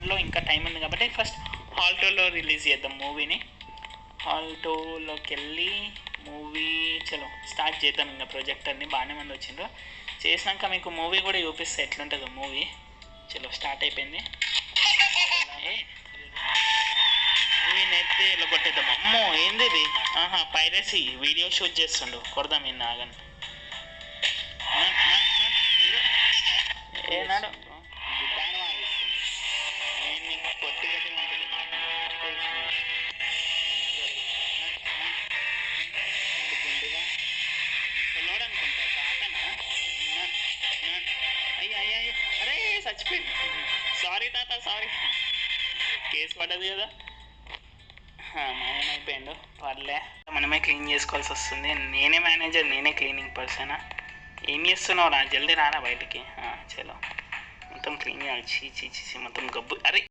లో ఇంకా టైం ఉంది కాబట్టి ఫస్ట్ హాల్ 2లో రిలీజ్ చేద్దాం మూవీని. హాల్ 2లోకి వెళ్ళి మూవీ చలో స్టార్ట్ చేద్దాం. ఇంకా ప్రొజెక్టర్ని బాగానే మంది వచ్చిండ్రు. చేసినాక మీకు మూవీ కూడా చూపిస్తే ఎట్లుంటుందో మూవీ. చలో స్టార్ట్ అయిపోయింది. ఈ నెత్తి ఇలా కొట్టేద్దాం. అమ్మో ఏంది ఇది? పైరసీ వీడియో షూట్ చేస్తుండు. కొడదాం ఇన్ని ఆగని. ఏనాడు అరే చచ్చిపోయింది. సారీ తాత, సారీ. కేసు పడ్డది కదా. మాయమైపోయిండు. పర్లే, మనమే క్లీన్ చేసుకోవాల్సి వస్తుంది. నేనే మేనేజర్, నేనే క్లీనింగ్ పర్సన్. ఏం చేస్తున్నావు రా? జల్దీ రారా బయటికి. చలో మొత్తం క్లీన్ చేయాలి. చీ మొత్తం గబ్బు. అరే